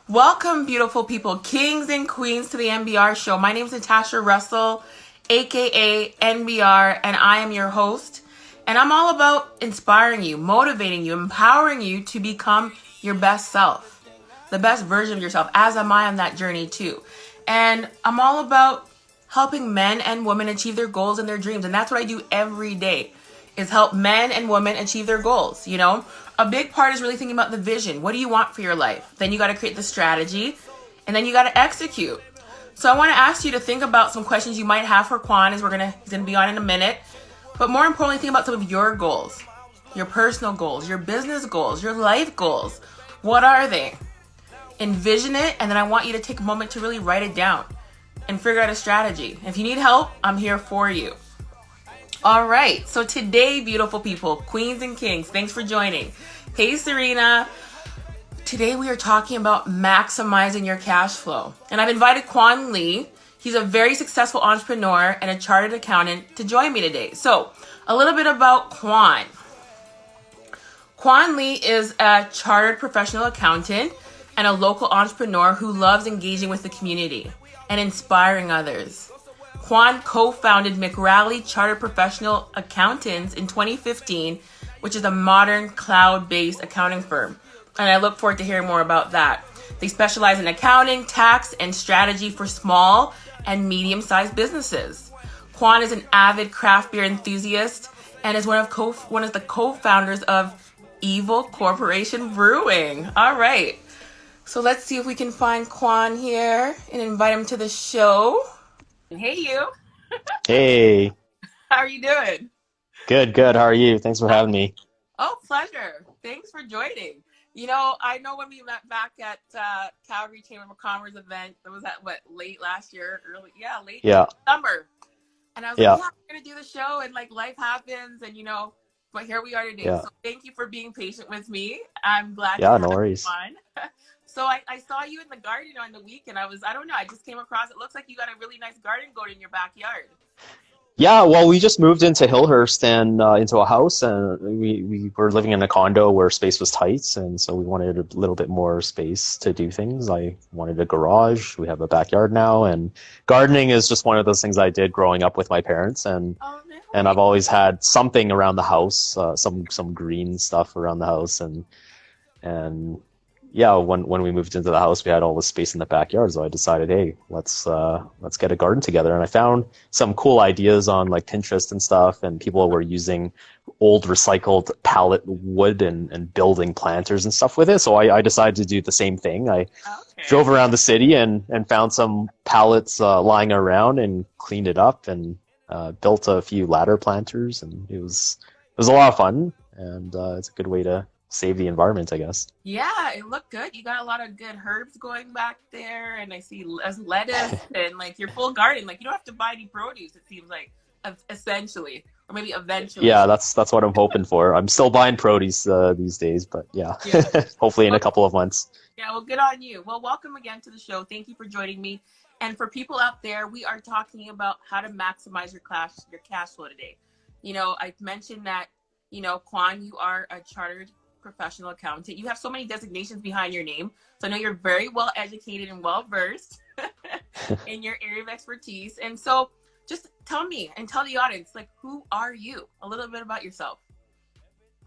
Welcome, beautiful people, kings and queens, to the NBR Show. My name is Natasha Russell, aka NBR, and I am your host. And I'm all about inspiring you, motivating you, empowering you to become your best self, the best version of yourself, as am I on that journey too. And I'm all about helping men and women achieve their goals and their dreams. And that's what I do every day, is help men and women achieve their goals. A big part is really thinking about the vision. What do you want for your life? Then you got to create the strategy, and then you got to execute. So I want to ask you to think about some questions you might have for Quan, as he's gonna be on in a minute. But more importantly, think about some of your goals, your personal goals, your business goals, your life goals. What are they? Envision it, and then I want you to take a moment to really write it down and figure out a strategy. If you need help, I'm here for you. All right, so today, beautiful people, queens and kings, thanks for joining. Hey, Serena. Today we are talking about maximizing your cash flow. And I've invited Quan Ly. He's a very successful entrepreneur and a chartered accountant to join me today. So a little bit about Quan. Quan Ly is a chartered professional accountant and a local entrepreneur who loves engaging with the community and inspiring others. Quan co-founded McRally Chartered Professional Accountants in 2015, which is a modern cloud-based accounting firm. And I look forward to hearing more about that. They specialize in accounting, tax, and strategy for small and medium-sized businesses. Quan is an avid craft beer enthusiast and is one of the co-founders of Evil Corporation Brewing. All right. So let's see if we can find Quan here and invite him to the show. Hey, you. Hey. How are you doing? Good. How are you? Thanks for having me. Oh, pleasure. Thanks for joining. I know when we met back at Calgary Chamber of Commerce event, that was late last year, late summer. And I was like, we're going to do the show, and life happens, and but here we are today. Yeah. So thank you for being patient with me. I'm glad no have worries. fun. So I saw you in the garden on the week, and I don't know, I just came across, it looks like you got a really nice garden going in your backyard. Yeah, well, we just moved into Hillhurst and into a house, and we were living in a condo where space was tight, and so we wanted a little bit more space to do things. I wanted a garage. We have a backyard now, and gardening is just one of those things I did growing up with my parents, and I've always had something around the house, some green stuff around the house, and yeah, when we moved into the house, we had all this space in the backyard, so I decided, hey, let's get a garden together. And I found some cool ideas on Pinterest and stuff, and people were using old recycled pallet wood and building planters and stuff with it. So I decided to do the same thing. I drove around the city and found some pallets lying around and cleaned it up and built a few ladder planters, and it was a lot of fun, and it's a good way to save the environment, I guess. Yeah, it looked good. You got a lot of good herbs going back there, and I see lettuce and your full garden. You don't have to buy any produce, it seems like, essentially, or maybe eventually. Yeah, that's what I'm hoping for. I'm still buying produce these days, but yeah. Hopefully in a couple of months. Yeah, well, good on you. Well, welcome again to the show. Thank you for joining me. And for people out there, we are talking about how to maximize your cash flow today. I mentioned that, Quan, you are a chartered professional accountant. You have so many designations behind your name, so I know you're very well educated and well versed in your area of expertise. And so just tell me and tell the audience, who are you? A little bit about yourself.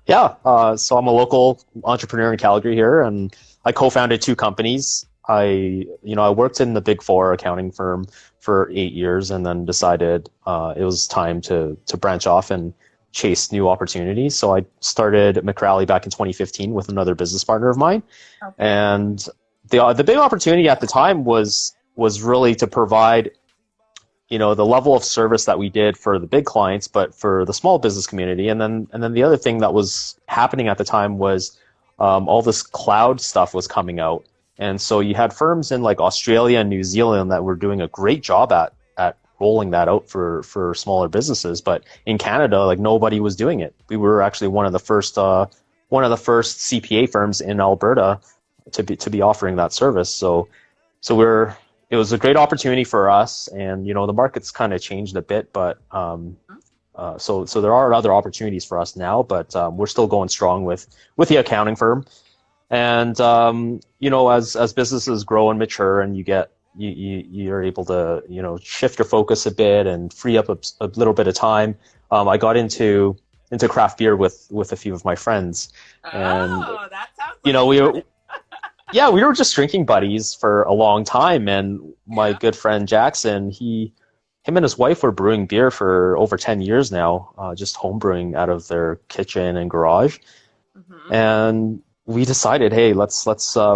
Yeah, so I'm a local entrepreneur in Calgary here, and I co-founded 2 companies. I worked in the Big Four accounting firm for 8 years, and then decided it was time to branch off and chase new opportunities. So I started McRally back in 2015 with another business partner of mine. Okay. And the big opportunity at the time was really to provide, the level of service that we did for the big clients, but for the small business community. And then the other thing that was happening at the time was all this cloud stuff was coming out. And so you had firms in Australia and New Zealand that were doing a great job at rolling that out for smaller businesses, but in Canada, nobody was doing it. We were actually one of the first CPA firms in Alberta to be offering that service. So it was a great opportunity for us, and the market's kind of changed a bit, but so there are other opportunities for us now, but we're still going strong with the accounting firm. And as businesses grow and mature, and you're able to shift your focus a bit and free up a little bit of time. I got into craft beer with a few of my friends, and Oh, that sounds you like know we fun. were yeah, we were just drinking buddies for a long time, and my Yeah. good friend Jackson, him and his wife were brewing beer for over 10 years now, just home brewing out of their kitchen and garage. Hmm. And we decided, hey, let's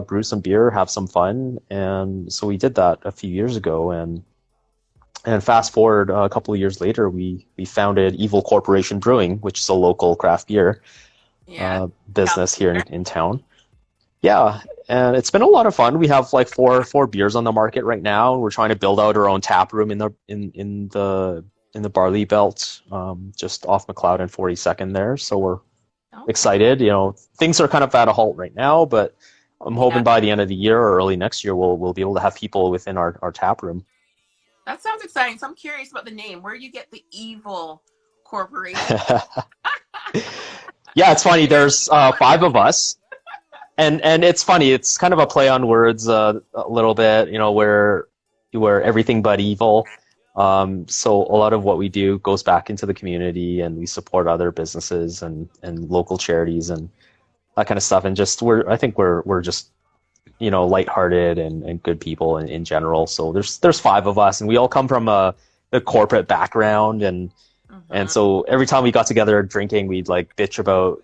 brew some beer, have some fun, and so we did that a few years ago. And fast forward a couple of years later, we founded Evil Corporation Brewing, which is a local craft beer Yeah. business here in town. Yeah, and it's been a lot of fun. We have like four beers on the market right now. We're trying to build out our own tap room in the Barley Belt, just off McLeod and 42nd there. So we're Okay. excited. Things are kind of at a halt right now, but I'm Yeah. hoping by the end of the year or early next year we'll be able to have people within our tap room. That sounds exciting. So I'm curious about the name. Where do you get the evil corporation? Yeah, it's funny. Very There's evil. five of us, and it's funny. It's kind of a play on words, a little bit. Where everything but evil. So a lot of what we do goes back into the community, and we support other businesses and local charities and that kind of stuff. And just I think we're just lighthearted and good people in general. So there's five of us, and we all come from a corporate background, and Hmm. so every time we got together drinking, we'd like bitch about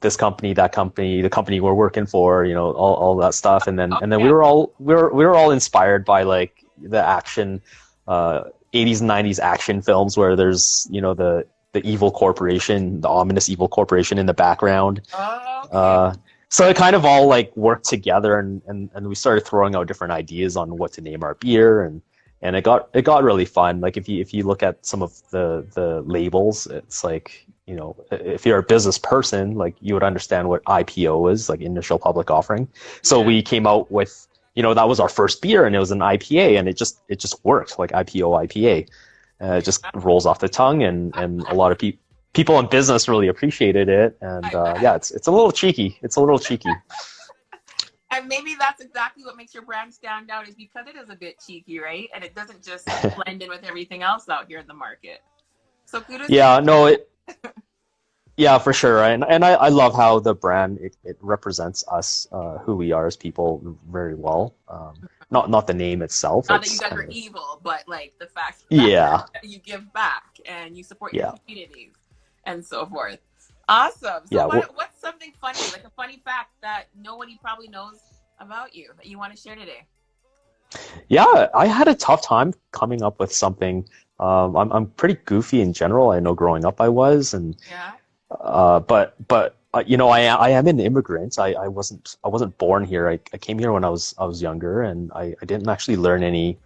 this company, that company, the company we're working for, all that stuff. And then Okay. we were all inspired by like the action, 80s and 90s action films where there's the evil corporation, the ominous evil corporation in the background. Okay. uh so it kind of all like worked together, and we started throwing out different ideas on what to name our beer, and it got really fun. Like if you look at some of the labels, it's like, if you're a business person, like you would understand what IPO is, like initial public offering. So Yeah. we came out with, that was our first beer, and it was an IPA, and it just worked, like IPO IPA. It just Yeah. rolls off the tongue, and a lot of people in business really appreciated it. And I bet. yeah, it's a little cheeky. It's a little cheeky. And maybe that's exactly what makes your brand stand out, is because it is a bit cheeky, right? And it doesn't just blend in with everything else out here in the market. So kudos to you. Yeah, no, yeah, for sure. And I love how the brand, it represents us, who we are as people very well. Not the name itself. Not that you It's guys kind are of, evil, but like the fact that yeah, you give back and you support your yeah, communities and so forth. Awesome. So yeah. what's something funny, like a funny fact that nobody probably knows about you that you want to share today? Yeah, I had a tough time coming up with something. I'm pretty goofy in general. I know growing up I was, and Yeah. I am an immigrant. I wasn't born here. I came here when I was younger, and I didn't actually learn any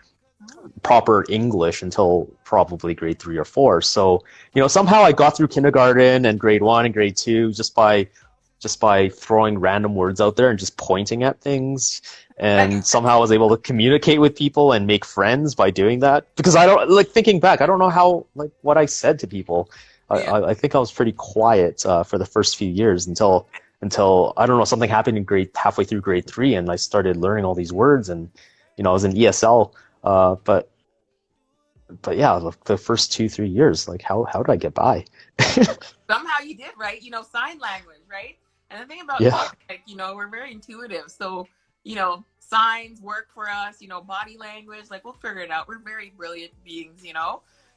Oh, proper English until probably grade 3 or 4. So, somehow I got through kindergarten and grade 1 and grade 2 just by throwing random words out there and just pointing at things. And somehow I was able to communicate with people and make friends by doing that. Because I don't, like, thinking back, I don't know how, like, what I said to people. I, yeah. I, I think I was pretty quiet for the first few years until I don't know, something happened in halfway through grade 3, and I started learning all these words, and I was in ESL. But yeah, the first 2-3 years, like how did I get by? Somehow you did, right? Sign language, right? And the thing about Yeah, kids, like, we're very intuitive. So, signs work for us, body language, like we'll figure it out. We're very brilliant beings.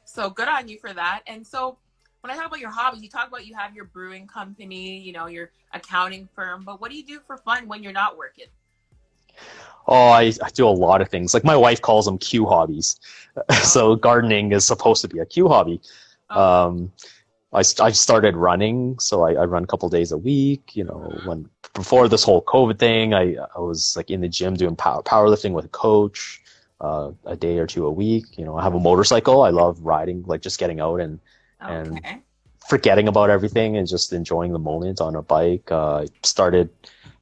So good on you for that. And so when I talk about your hobbies, you talk about you have your brewing company, your accounting firm, but what do you do for fun when you're not working? oh, I do a lot of things. Like my wife calls them Q hobbies. Oh, So gardening is supposed to be a Q hobby. okay. Um, I started running, so I run a couple days a week. Mhm. When before this whole COVID thing, I was like in the gym doing powerlifting with a coach, a day or two a week. I have a motorcycle. I love riding, like just getting out and Okay. forgetting about everything and just enjoying the moment on a bike.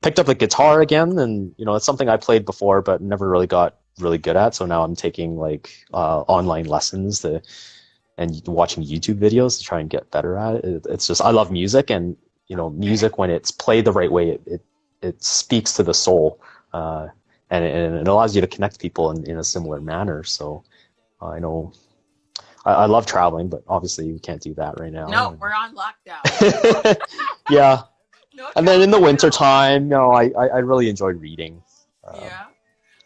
Picked up a guitar again, and it's something I played before but never really got really good at. So now I'm taking like online lessons and watching YouTube videos to try and get better at it. It's just, I love music, and Okay. music when it's played the right way, it it speaks to the soul, and it allows you to connect people in a similar manner. So I know I love traveling, but obviously we can't do that right now. No, we're on lockdown. Yeah, No and then travel in the right winter now. time, I really enjoyed reading. Um, Yeah.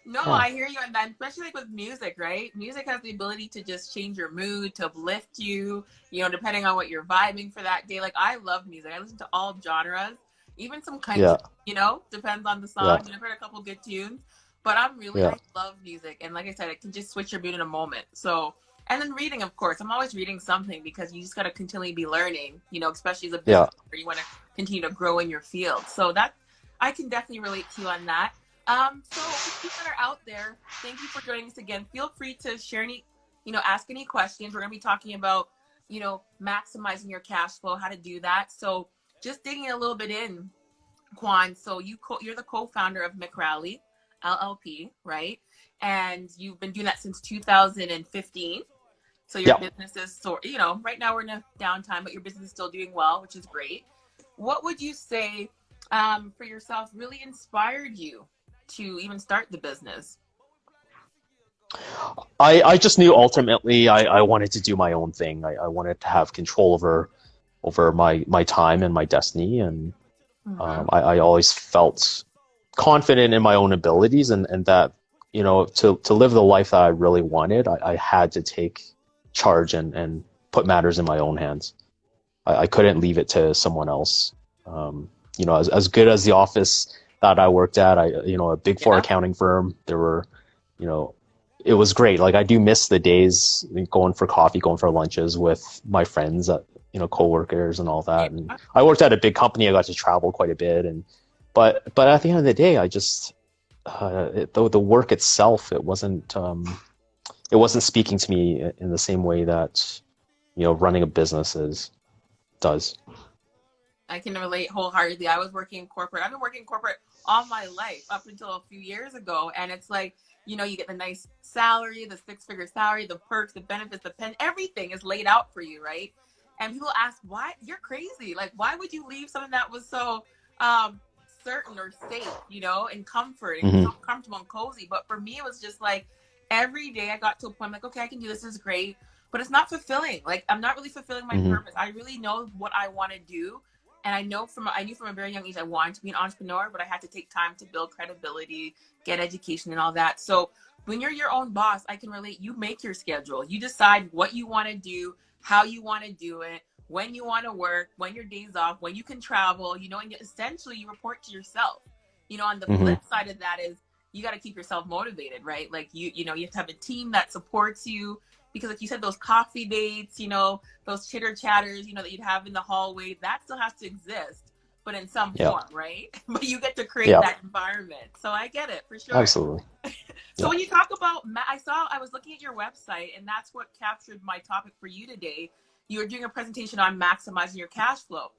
No, yeah, I hear you on that, especially like with music, right? Music has the ability to just change your mood, to uplift you, depending on what you're vibing for that day. Like, I love music. I listen to all genres, even some yeah, country, depends on the yeah, song. I've heard a couple good tunes, but yeah, I love music. And like I said, it can just switch your mood in a moment. So, and then reading, of course. I'm always reading something because you just got to continually be learning, especially as a yeah. business where you want to continue to grow in your field. So that, I can definitely relate to you on that. So for people that are out there, thank you for joining us again. Feel free to share any, ask any questions. We're going to be talking about, maximizing your cash flow, how to do that. So just digging a little bit in, Quan. So you're the co-founder of McRally LLP, right? And you've been doing that since 2015. So your Yeah. business is right now we're in a downtime, but your business is still doing well, which is great. What would you say for yourself really inspired you to even start the business? I just knew ultimately I wanted to do my own thing. I wanted to have control over my time and my destiny, and Mm-hmm. I always felt confident in my own abilities, and that to live the life that I really wanted, I had to take charge and put matters in my own hands. I couldn't leave it to someone else. As good as the office that I worked at, a big four Yeah. accounting firm, there were, you know, it was great. Like I do miss the days going for coffee, going for lunches with my friends, coworkers and all Yeah. that. And I worked at a big company. I got to travel quite a bit, but at the end of the day, I just the work itself, it wasn't speaking to me in the same way that running a business does. I can relate wholeheartedly. I was working in corporate. I've been working in corporate all my life up until a few years ago. And it's like, you get the nice salary, the six-figure salary, the perks, the benefits, the pen, everything is laid out for you, right? And people ask, why? You're crazy. Like, why would you leave something that was so um, certain or safe, and comfort and Hmm. so comfortable and cozy? But for me, it was just like every day I got to a point like, okay, I can do this. This is great. But it's not fulfilling. Like, I'm not really fulfilling my Hmm. purpose. I really know what I want to do, and I knew from a very young age I wanted to be an entrepreneur, but I had to take time to build credibility, get education, and all that. So when you're your own boss, I can relate. You make your schedule. You decide what you want to do, how you want to do it, when you want to work, when your days off, when you can travel. And essentially you report to yourself. On the Hmm. flip side of that is you got to keep yourself motivated, right? Like you have to have a team that supports you, because like you said, those coffee dates, those chitter chatters, that you'd have in the hallway, that still has to exist, but in some Yeah. form, right? But you get to create Yeah. that environment. So I get it for sure. Absolutely. So Yeah. when you talk about, I was looking at your website, and that's what captured my topic for you today. You were doing a presentation on maximizing your cash flow.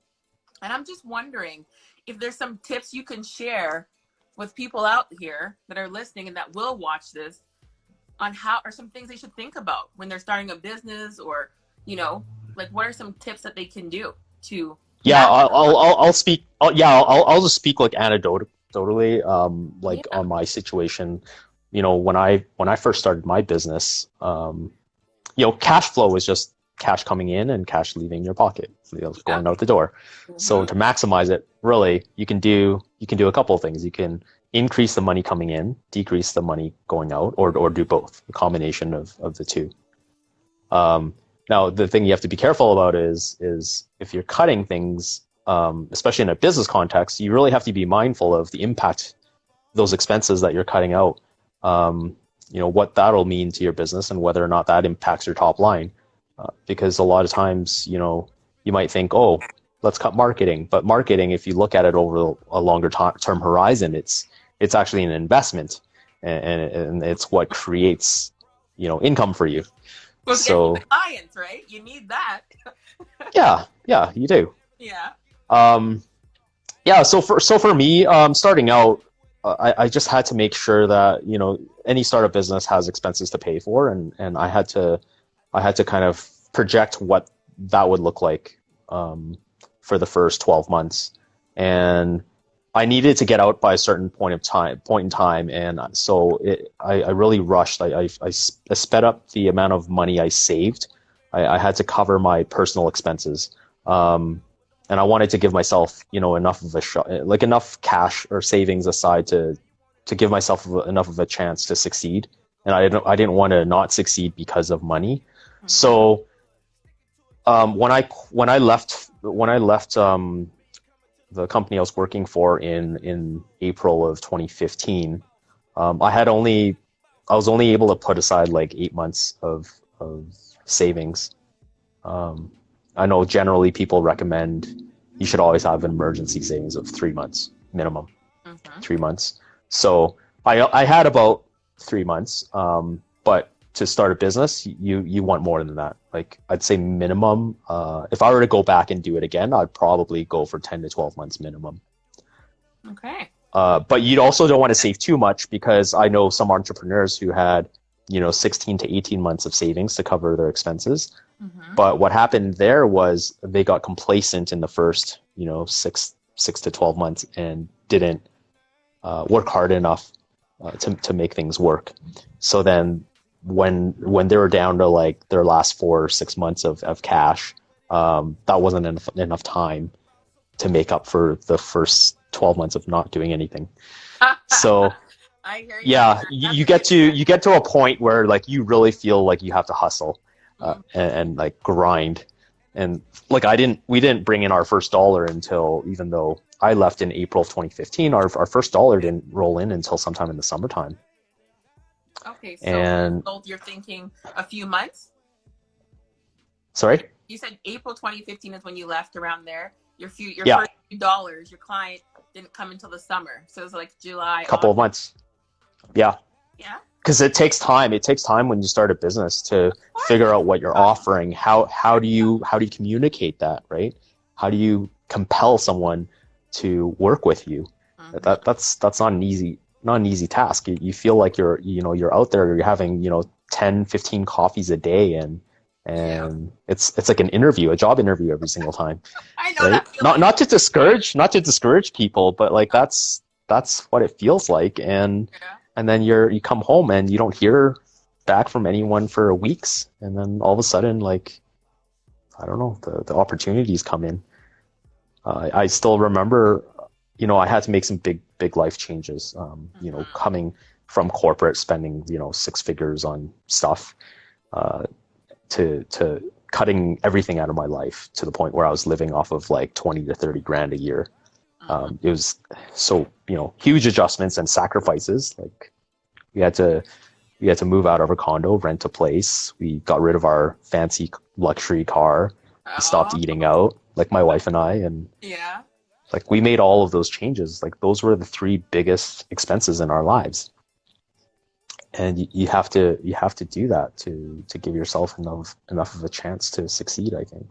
And I'm just wondering if there's some tips you can share with people out here that are listening and that will watch this, on how are some things they should think about when they're starting a business, or like what are some tips that they can do to Yeah. max. I'll speak. I'll just speak like anecdotally, like Yeah. on my situation. When I first started my business, cash flow was just cash coming in and cash leaving your pocket, Yeah. going out the door. So Mm-hmm. to maximize it, really, you can do a couple of things. You can increase the money coming in, decrease the money going out, or do both, a combination of the two. Now, the thing you have to be careful about is if you're cutting things, especially in a business context, you really have to be mindful of the impact those expenses that you're cutting out. What that'll mean to your business and whether or not that impacts your top line. Because a lot of times, you might think, oh, let's cut marketing, but marketing, if you look at it over a longer term horizon, it's actually an investment, and it's what creates income for you. So to get you the So clients, right, you need that. yeah, you do. Yeah. Um, yeah, so for me, starting out, I just had to make sure that any startup business has expenses to pay for, and I had to kind of project what that would look like, for the first 12 months, and I needed to get out by a certain point in time, and so I really rushed. I sped up the amount of money I saved. I had to cover my personal expenses, and I wanted to give myself, enough of a shot, like enough cash or savings aside to give myself enough of a chance to succeed. And I didn't want to not succeed because of money. Mm-hmm. So when I left the company I was working for in April of 2015, I was only able to put aside like 8 months of savings. I know generally people recommend you should always have an emergency savings of 3 months minimum. Mm-hmm. 3 months. So I had about 3 months, but to start a business, you want more than that. Like I'd say minimum. If I were to go back and do it again, I'd probably go for 10 to 12 months minimum. Okay. But you also don't want to save too much, because I know some entrepreneurs who had 16 to 18 months of savings to cover their expenses. Mm-hmm. But what happened there was they got complacent in the first 6 to 12 months and didn't work hard enough to make things work. So then when they were down to like their last 4 or 6 months of cash, that wasn't enough time to make up for the first 12 months of not doing anything. So I hear you. yeah, you get to a point where like you really feel like you have to hustle and like grind. And like we didn't bring in our first dollar until, even though I left in April of 2015, our first dollar didn't roll in until sometime in the summertime. Okay, so and you're thinking a few months? Sorry? You said April 2015 is when you left, around there. Your Yeah. first few dollars, your client didn't come until the summer. So it was like July. A couple of months. Yeah. Yeah. Because it takes time. It takes time when you start a business to figure out what you're offering. How do you communicate that, right? How do you compel someone to work with you? Mm-hmm. That's not an easy task. You feel like you're out there, you're having 10, 15 coffees a day, and it's like an interview, a job interview every single time. I know, right? that Not to discourage people, but like that's what it feels like. And then you come home and you don't hear back from anyone for weeks, and then all of a sudden, like, I don't know, the opportunities come in. I still remember, I had to make some big life changes. Coming from corporate, spending 6 figures on stuff, to cutting everything out of my life to the point where I was living off of like 20 to 30 grand a year. It was so, huge adjustments and sacrifices. Like we had to move out of our condo, rent a place. We got rid of our fancy luxury car. We stopped eating out, like my wife and I, and like we made all of those changes. Like those were the 3 biggest expenses in our lives. And you have to do that to give yourself enough of a chance to succeed, I think.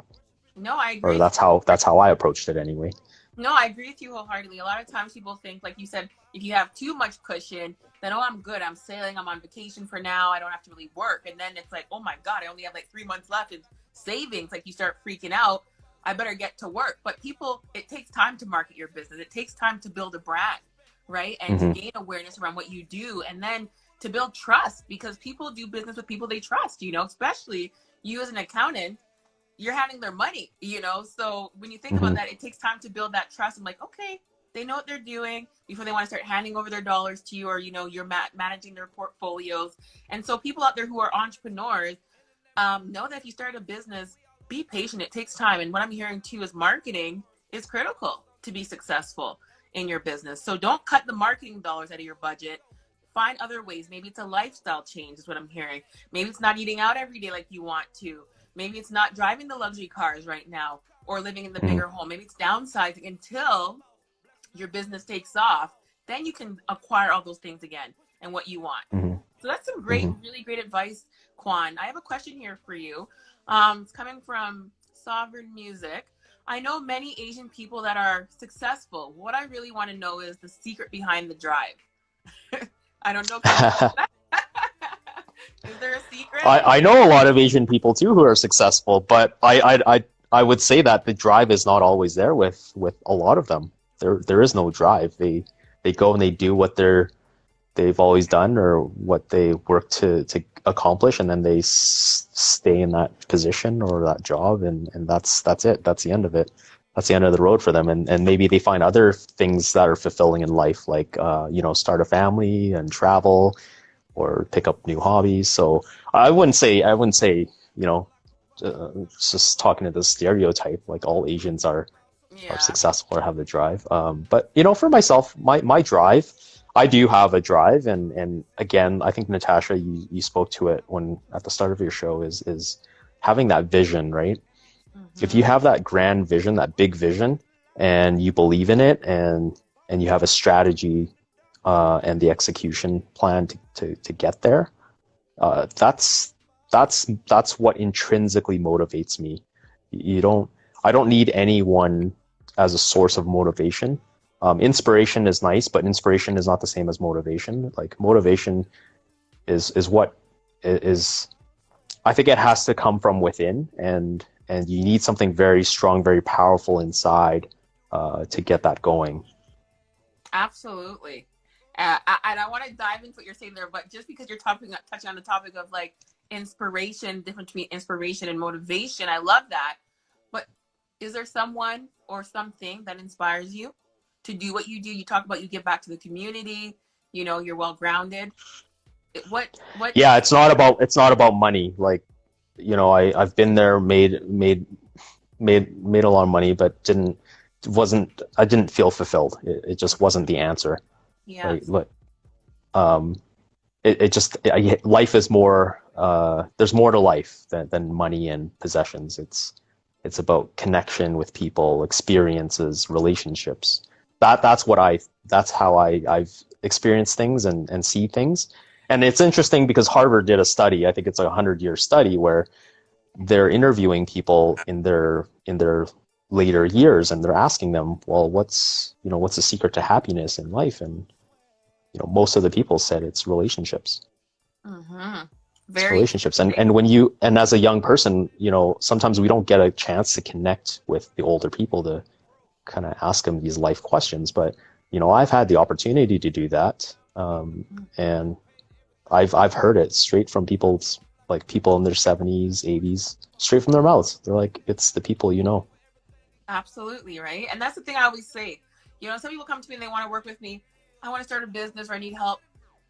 No, I agree. Or that's how I approached it anyway. No, I agree with you wholeheartedly. A lot of times people think, like you said, if you have too much cushion, then, I'm good. I'm sailing. I'm on vacation for now. I don't have to really work. And then it's like, oh my God, I only have like 3 months left in savings. Like you start freaking out. I better get to work. But it takes time to market your business. It takes time to build a brand, right? And to gain awareness around what you do. And then to build trust, because people do business with people they trust, especially you as an accountant. You're handling their money, so when you think about that, it takes time to build that trust. I'm like, okay, they know what they're doing before they want to start handing over their dollars to you, or you're managing their portfolios. And so people out there who are entrepreneurs know that if you start a business, be patient. It takes time. And what I'm hearing too is marketing is critical to be successful in your business. So don't cut the marketing dollars out of your budget. Find other ways. Maybe it's a lifestyle change is what I'm hearing. Maybe it's not eating out every day like you want to. Maybe it's not driving the luxury cars right now or living in the bigger home. Maybe it's downsizing until your business takes off. Then you can acquire all those things again and what you want. So that's some really great advice, Quan. I have a question here for you. It's coming from Sovereign Music. I know many Asian people that are successful. What I really want to know is the secret behind the drive. I don't know. Is there a secret? I know a lot of Asian people too who are successful, but I would say that the drive is not always there with a lot of them. there is no drive. They go and they do what they've always done or what they work to accomplish, and then they stay in that position or that job, and that's it. That's the end of it. That's the end of the road for them. And maybe they find other things that are fulfilling in life, like start a family and travel or pick up new hobbies. So I wouldn't say just talking to the stereotype, like all Asians are Yeah. successful or have the drive. But for myself, my drive, I do have a drive, and again, I think Natasha, you spoke to it when at the start of your show, is having that vision, right? If you Mm-hmm. have that grand vision, that big vision, and you believe in it, and you have a strategy and the execution plan to get there, that's that's what intrinsically motivates me. You don't I don't need anyone as a source of motivation. Inspiration is nice, but inspiration is not the same as motivation. Like motivation is what is. I think it has to come from within, and you need something very strong, very powerful inside to get that going. Absolutely. And I want to dive into what you're saying there, but just because you're touching on the topic of like inspiration, difference between inspiration and motivation, I love that. But is there someone or something that inspires you to do what you do? You talk about you give back to the community. You're well grounded. What? Yeah, it's not about money. Like, I've been there, made a lot of money, but I didn't feel fulfilled. It just wasn't the answer, right? Yes. Like, um, life is more. There's more to life than money and possessions. It's about connection with people, experiences, relationships. That's how I've experienced things and see things. And it's interesting because Harvard did a study. I think it's like a 100-year study where they're interviewing people in their later years, and they're asking them, well, what's the secret to happiness in life? And most of the people said it's relationships. Mm-hmm. It's Very relationships. And interesting. as a young person, sometimes we don't get a chance to connect with the older people to kind of ask them these life questions. But I've had the opportunity to do that, and I've heard it straight from people in their 70s, 80s, straight from their mouths. They're like, it's the people you know. Absolutely, right? And that's the thing I always say. Some people come to me and they want to work with me. I want to start a business or I need help.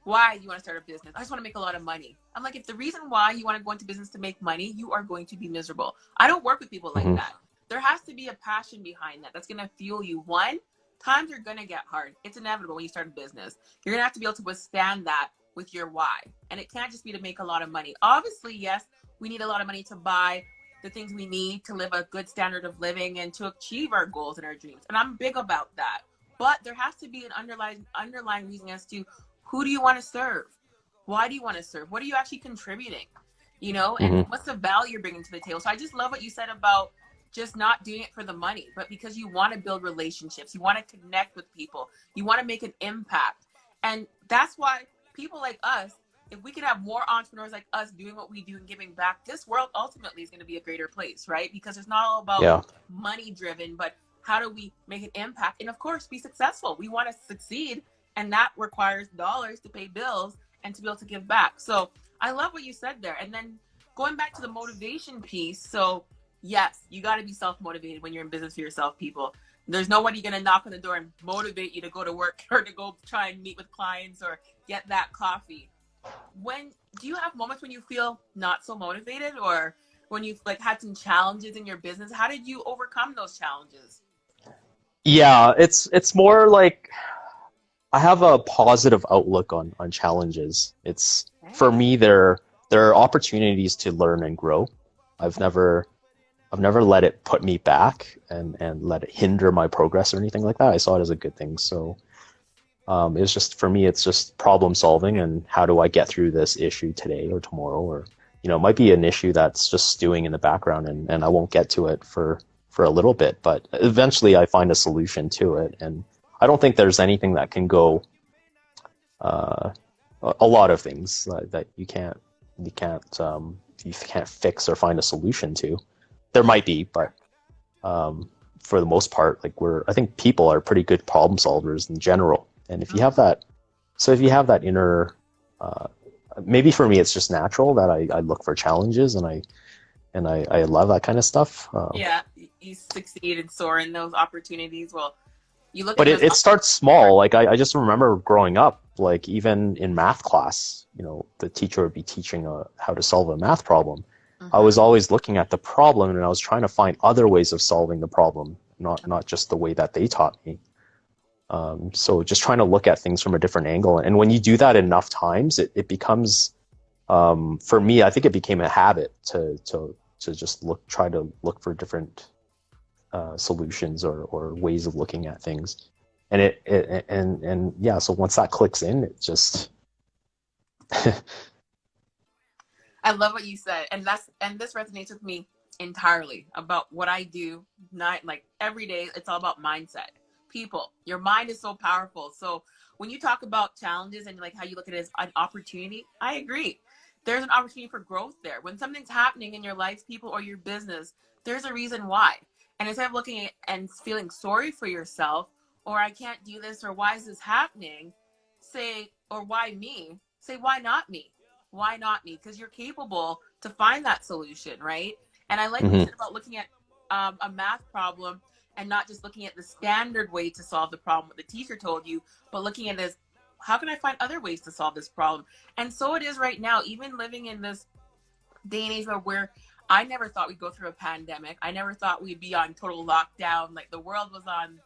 Why do you want to start a business? I just want to make a lot of money. I'm like, if the reason why you want to go into business to make money, you are going to be miserable. I don't work with people like Hmm. that. There has to be a passion behind that that's going to fuel you. One, times are going to get hard. It's inevitable when you start a business. You're going to have to be able to withstand that with your why. And it can't just be to make a lot of money. Obviously, yes, we need a lot of money to buy the things we need to live a good standard of living and to achieve our goals and our dreams. And I'm big about that. But there has to be an underlying reason as to who do you want to serve? Why do you want to serve? What are you actually contributing? And Hmm. what's the value you're bringing to the table? So I just love what you said about just not doing it for the money, but because you want to build relationships, you want to connect with people, you want to make an impact. And that's why people like us, if we could have more entrepreneurs like us doing what we do and giving back, this world ultimately is going to be a greater place, right? Because it's not all about Yeah. money driven, but how do we make an impact and of course be successful? We want to succeed, and that requires dollars to pay bills and to be able to give back. So I love what you said there. And then going back to the motivation piece, so yes, you got to be self-motivated when you're in business for yourself, people. There's nobody going to knock on the door and motivate you to go to work or to go try and meet with clients or get that coffee. When do you have moments when you feel not so motivated, or when you've like had some challenges in your business? How did you overcome those challenges? Yeah, it's more like I have a positive outlook on challenges. It's For Okay. me, there are opportunities to learn and grow. I've never I've never let it put me back and let it hinder my progress or anything like that. I saw it as a good thing. So it's just for me, it's just problem solving and how do I get through this issue today or tomorrow, or it might be an issue that's just stewing in the background, and I won't get to it for a little bit, but eventually I find a solution to it. And I don't think there's anything that can go uh, a lot of things that you can't fix or find a solution to. There might be, but for the most part, like I think people are pretty good problem solvers in general. And if you have that, so if you have that inner, maybe for me, it's just natural that I look for challenges and I love that kind of stuff. Yeah, you succeed and soar in those opportunities. Well, you look But at it starts small. Like I just remember growing up, like even in math class, the teacher would be teaching how to solve a math problem. I was always looking at the problem and I was trying to find other ways of solving the problem, not just the way that they taught me. So just trying to look at things from a different angle. And when you do that enough times, it becomes, for me, I think it became a habit to just try to look for different solutions or ways of looking at things. And yeah, so once that clicks in, it just I love what you said, and this resonates with me entirely about what I do. Not like every day, it's all about mindset. People, your mind is so powerful. So when you talk about challenges and like how you look at it as an opportunity, I agree. There's an opportunity for growth there. When something's happening in your life, people, or your business, there's a reason why. And instead of looking at and feeling sorry for yourself, or I can't do this, or why is this happening, say, or why me? Say, why not me? Why not me? Because you're capable to find that solution, right? And I like what you said about looking at a math problem and not just looking at the standard way to solve the problem what the teacher told you, but looking at it as, how can I find other ways to solve this problem? And so it is right now, even living in this day and age where I never thought we'd go through a pandemic. I never thought we'd be on total lockdown. Like the world was on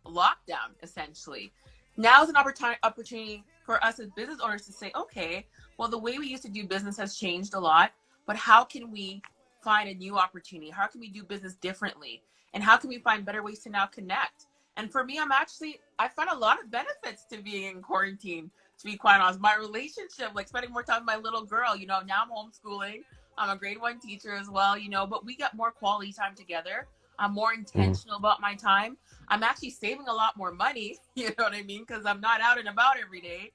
lockdown, essentially. Now is an opportunity for us as business owners to say, okay, well, the way we used to do business has changed a lot, but how can we find a new opportunity? How can we do business differently? And how can we find better ways to now connect? And for me, I found a lot of benefits to being in quarantine, to be quite honest. My relationship, like spending more time with my little girl, now I'm homeschooling. I'm a grade 1 teacher as well, but we got more quality time together. I'm more intentional about my time. I'm actually saving a lot more money, you know what I mean? Because I'm not out and about every day.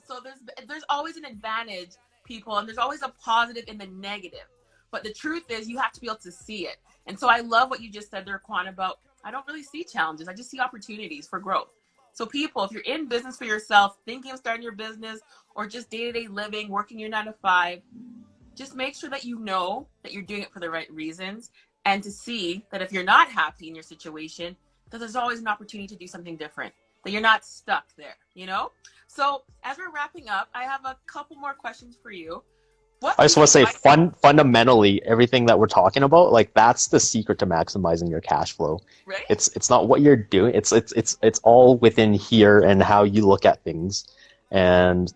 So there's always an advantage, people, and there's always a positive in the negative. But the truth is you have to be able to see it. And so I love what you just said there, Quan, about I don't really see challenges. I just see opportunities for growth. So people, if you're in business for yourself, thinking of starting your business or just day-to-day living, working your 9 to 5, just make sure that you know that you're doing it for the right reasons, and to see that if you're not happy in your situation, that there's always an opportunity to do something different, that you're not stuck there, So as we're wrapping up, I have a couple more questions for you. I just want to say fundamentally everything that we're talking about, like that's the secret to maximizing your cash flow. Right? It's not what you're doing. It's all within here and how you look at things. And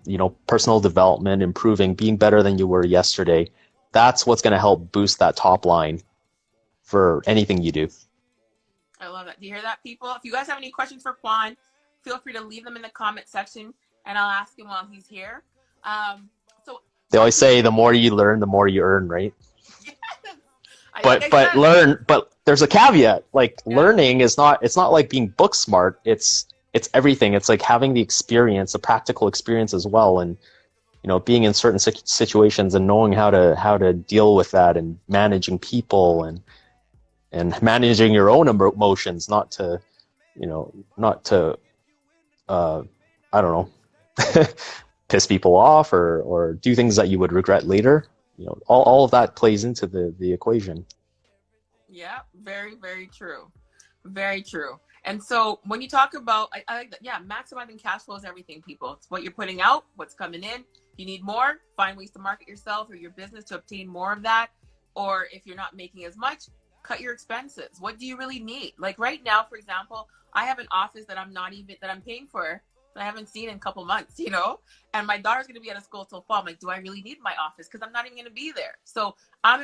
personal development, improving, being better than you were yesterday, that's what's going to help boost that top line for anything you do. I love that. Do you hear that, people? If you guys have any questions for Quan, feel free to leave them in the comment section and I'll ask him while he's here. They always say the more you learn, the more you earn, right? Yes. But there's a caveat. Learning is not, it's not like being book smart. It's everything. It's like having the experience, the practical experience as well, and being in certain situations and knowing how to deal with that, and managing people and managing your own emotions, not to I don't know, piss people off or do things that you would regret later. All of that plays into the equation. Yeah, very, very true. Very true. And so when you talk about, I like that, maximizing cash flow is everything, people. It's what you're putting out, what's coming in. If you need more, find ways to market yourself or your business to obtain more of that. Or if you're not making as much, cut your expenses. What do you really need? Like right now, for example, I have an office that I'm paying for, that I haven't seen in a couple months, and my daughter's going to be out of school till fall. I'm like, do I really need my office? Because I'm not even going to be there. So I'm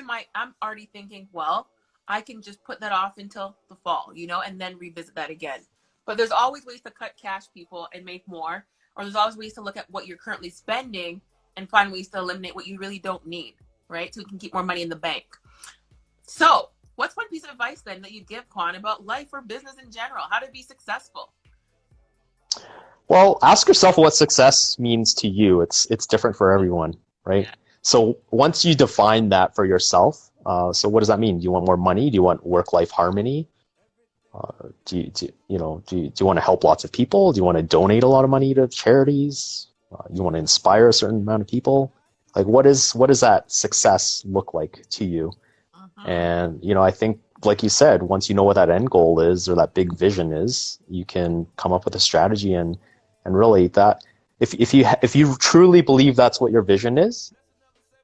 already thinking, well, I can just put that off until the fall, and then revisit that again. But there's always ways to cut cash, people, and make more. Or there's always ways to look at what you're currently spending and find ways to eliminate what you really don't need, right? So you can keep more money in the bank. So what's one piece of advice then that you'd give, Quan, about life or business in general? How to be successful? Well, ask yourself what success means to you. It's different for everyone, right? Yeah. So once you define that for yourself, so what does that mean? Do you want more money? Do you want work-life harmony? Do you want to help lots of people? Do you want to donate a lot of money to charities? You want to inspire a certain amount of people? Like, what does that success look like to you? Mm-hmm. And, I think, like you said, once you know what that end goal is or that big vision is, you can come up with a strategy and really that if you truly believe that's what your vision is,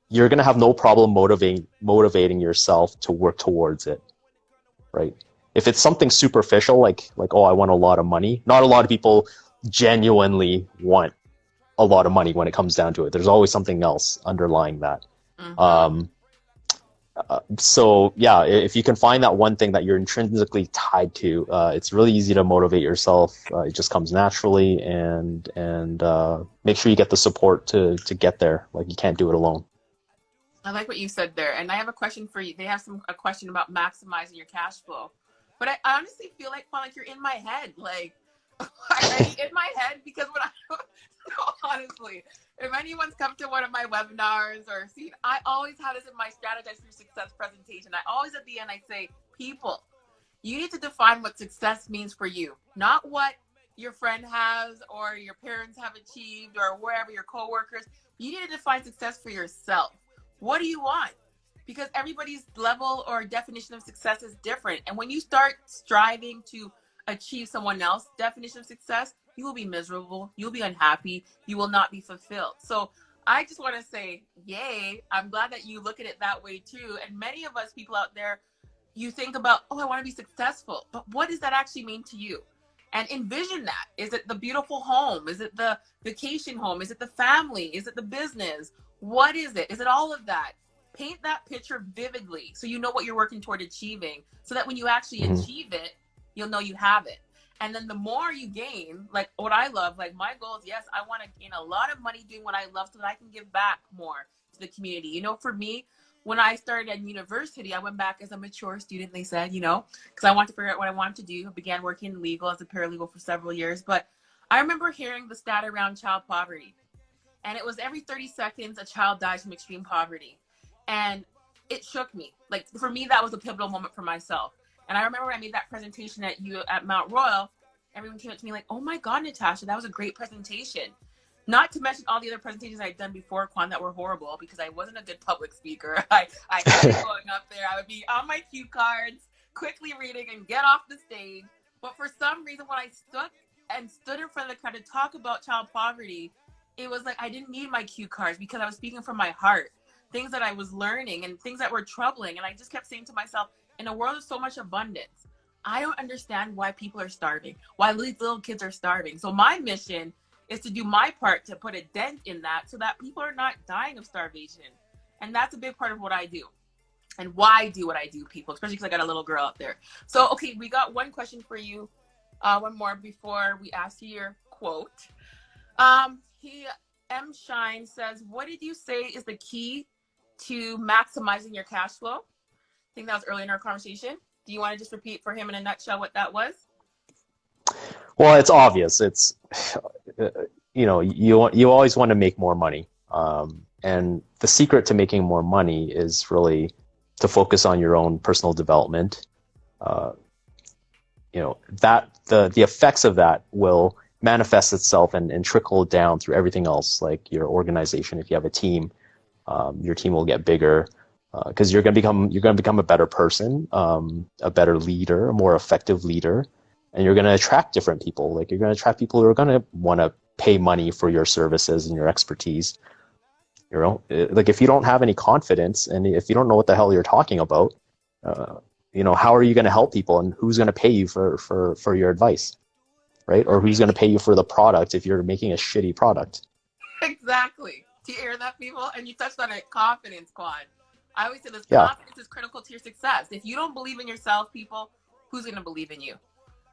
you're going to have no problem motivating yourself to work towards it, right? If it's something superficial, like oh, I want a lot of money, not a lot of people genuinely want a lot of money when it comes down to it. There's always something else underlying that. Mm-hmm. Um, so yeah, if you can find that one thing that you're intrinsically tied to, it's really easy to motivate yourself. It just comes naturally, and make sure you get the support to get there. Like you can't do it alone. I like what you said there. And I have a question for you. They have a question about maximizing your cash flow. But I honestly feel like, Quan, like you're in my head. Like, are you in my head? Because when I, no, honestly, if anyone's come to one of my webinars or seen, I always have this in my Strategize for Success presentation. I always at the end, I say, people, you need to define what success means for you, not what your friend has or your parents have achieved or wherever your coworkers. You need to define success for yourself. What do you want? Because everybody's level or definition of success is different. And when you start striving to achieve someone else's definition of success, you will be miserable. You'll be unhappy. You will not be fulfilled. So I just want to say, yay. I'm glad that you look at it that way too. And many of us people out there, you think about, oh, I want to be successful. But what does that actually mean to you? And envision that. Is it the beautiful home? Is it the vacation home? Is it the family? Is it the business? What is it? Is it all of that? Paint that picture vividly so you know what you're working toward achieving, so that when you actually Mm-hmm. achieve it, you'll know you have it. And then the more you gain, like what I love, like my goal is, yes, I want to gain a lot of money doing what I love so that I can give back more to the community. For me, when I started at university, I went back as a mature student, they said, because I wanted to figure out what I wanted to do. I began working in legal as a paralegal for several years. But I remember hearing the stat around child poverty. And it was every 30 seconds a child dies from extreme poverty. And it shook me. Like for me, that was a pivotal moment for myself. And I remember when I made that presentation at Mount Royal, everyone came up to me like, oh my God, Natasha, that was a great presentation. Not to mention all the other presentations I'd done before, Quan, that were horrible because I wasn't a good public speaker. I hated going up there. I would be on my cue cards, quickly reading and get off the stage. But for some reason, when I stood in front of the crowd to talk about child poverty, it was like I didn't need my cue cards because I was speaking from my heart, things that I was learning and things that were troubling. And I just kept saying to myself, in a world of so much abundance, I don't understand why people are starving, why these little kids are starving. So my mission is to do my part to put a dent in that so that people are not dying of starvation. And that's a big part of what I do and why I do what I do, people, especially because I got a little girl out there. So, okay, we got one question for you, one more before we ask you your quote. He M Shine says, "What did you say is the key to maximizing your cash flow?" I think that was early in our conversation. Do you want to just repeat for him in a nutshell what that was? Well, it's obvious. It's you always want to make more money, and the secret to making more money is really to focus on your own personal development. Uh, that the effects of that will manifest itself and trickle down through everything else, like your organization. If you have a team, your team will get bigger because you're going to become a better person, a better leader, a more effective leader, and you're going to attract different people. Like you're going to attract people who are going to want to pay money for your services and your expertise. Like if you don't have any confidence and if you don't know what the hell you're talking about, uh, how are you going to help people, and who's going to pay you for your advice, right? Or who's going to Right. pay you for the product if you're making a shitty product? Exactly. Do you hear that, people? And you touched on it, confidence, Quan. I always say this, Yeah. confidence is critical to your success. If you don't believe in yourself, people, who's going to believe in you?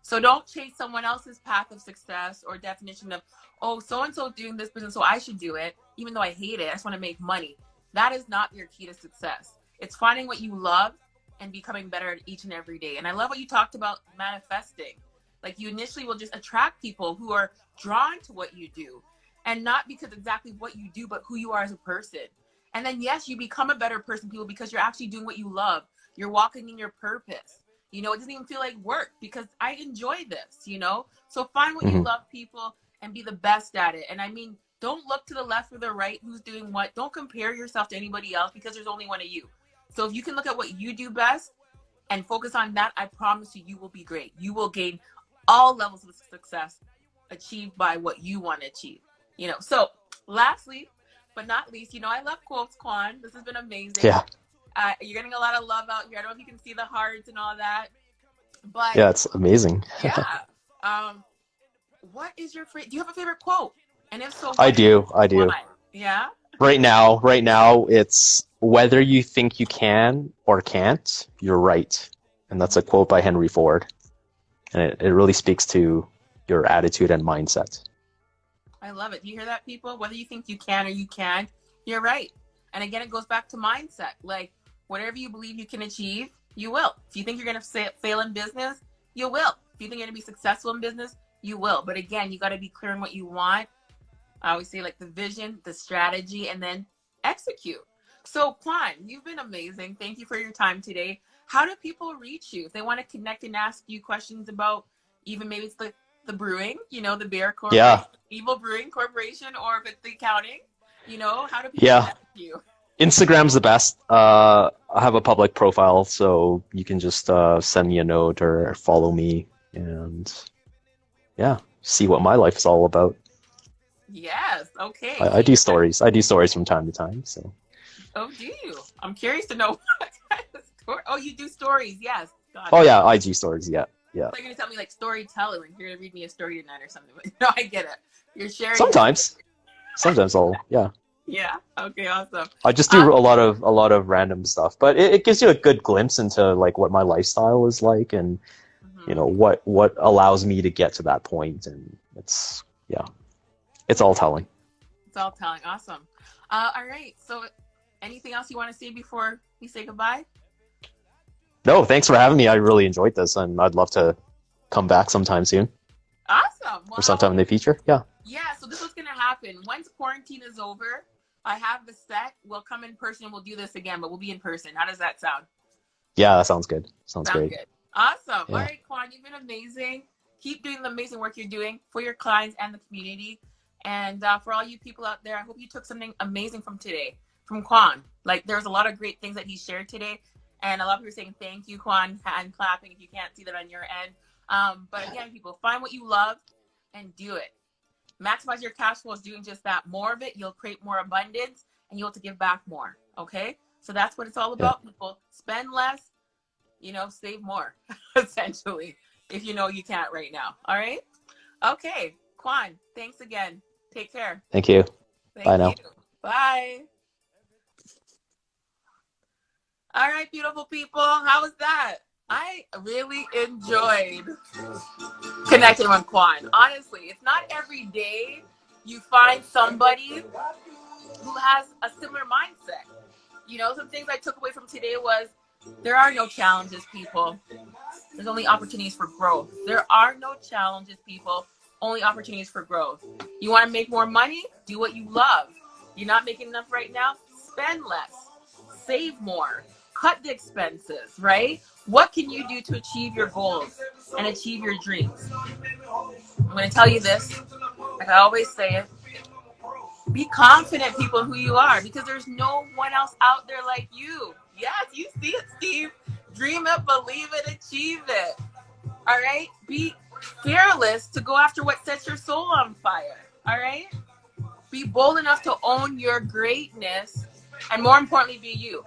So don't chase someone else's path of success or definition of, oh, so-and-so doing this business, so I should do it, even though I hate it. I just want to make money. That is not your key to success. It's finding what you love and becoming better at each and every day. And I love what you talked about manifesting. Like you initially will just attract people who are drawn to what you do. And not because exactly what you do, but who you are as a person. And then, yes, you become a better person, people, because you're actually doing what you love. You're walking in your purpose. You know, it doesn't even feel like work because I enjoy this, you know? So find what you Hmm. love, people, and be the best at it. And I mean, don't look to the left or the right who's doing what. Don't compare yourself to anybody else because there's only one of you. So if you can look at what you do best and focus on that, I promise you, you will be great. You will gain all levels of success achieved by what you want to achieve. You know, so lastly, but not least, you know, I love quotes, Quan. This has been amazing. Yeah. You're getting a lot of love out here. I don't know if you can see the hearts and all that, but Yeah, it's amazing. yeah. Um, what is your favorite? Do you have a favorite quote? And if so, I what is it? do. I do. Why? Yeah. Right now, it's whether you think you can or can't, you're right. And that's a quote by Henry Ford. And it really speaks to your attitude and mindset. I love it. Do you hear that, people? Whether you think you can or you can't, you're right. And again, it goes back to mindset. Like, whatever you believe you can achieve, you will. If you think you're going to fail in business, you will. If you think you're going to be successful in business, you will. But again, you got to be clear on what you want. I always say, like, the vision, the strategy, and then execute. So, Quan, you've been amazing. Thank you for your time today. How do people reach you if they want to connect and ask you questions about even maybe it's the brewing, you know, the Bear Yeah. Corporation, Evil Brewing Corporation, or if it's the accounting, you know, how do people Yeah. connect with you? Instagram's the best. I have a public profile, so you can just send me a note or follow me and yeah, see what my life is all about. Yes. Okay. I So do you got, stories. I do stories from time to time. So oh, do you? I'm curious to know what kind of story. Oh, you do stories. Yes. Got oh it. yeah, IG stories. Yeah, yeah. So you're gonna tell me like storytelling, like you're gonna read me a story tonight or something. But no, I get it. You're sharing your story. Sometimes I'll yeah. Yeah. Okay. Awesome. I just do Um. a lot of random stuff, but it gives you a good glimpse into like what my lifestyle is like, and you Mhm. know what allows me to get to that point, and it's yeah, it's all telling. It's all telling. Awesome. All right. So, anything else you want to say before we say goodbye? No, thanks for having me. I really enjoyed this, and I'd love to come back sometime soon Awesome. or Well, sometime in the future. Yeah, yeah. So this is gonna happen once quarantine is over. I have the set. We'll come in person and we'll do this again, but we'll be in person. How does that sound? yeah, that sounds good. Sounds Sound great. good. Awesome. All Yeah, right, Quan, you've been amazing. Keep doing the amazing work you're doing for your clients and the community. And for all you people out there, I hope you took something amazing from today, from Quan. Like, there's a lot of great things that he shared today. And a lot of people are saying, thank you, Quan, and clapping if you can't see that on your end. But again, people, find what you love and do it. Maximize your cash flow is doing just that. More of it, you'll create more abundance and you'll have to give back more. Okay? So that's what it's all yeah. about, people. Spend less, you know, save more, essentially, if you know you can't right now. All right? Okay. Quan, thanks again. Take care. Thank you. Bye Thank you. now. Bye. All right, beautiful people. How was that? I really enjoyed connecting with Quan. Honestly, it's not every day you find somebody who has a similar mindset. You know, some things I took away from today was there are no challenges, people. There's only opportunities for growth. There are no challenges, people. Only opportunities for growth. You want to make more money? Do what you love. You're not making enough right now? Spend less. Save more. Cut the expenses, right? What can you do to achieve your goals and achieve your dreams? I'm going to tell you this, like I always say it. Be confident, people, who you are, because there's no one else out there like you. Yes, you see it, Steve. Dream it, believe it, achieve it. All right? Be fearless to go after what sets your soul on fire. All right? Be bold enough to own your greatness and more importantly, be you.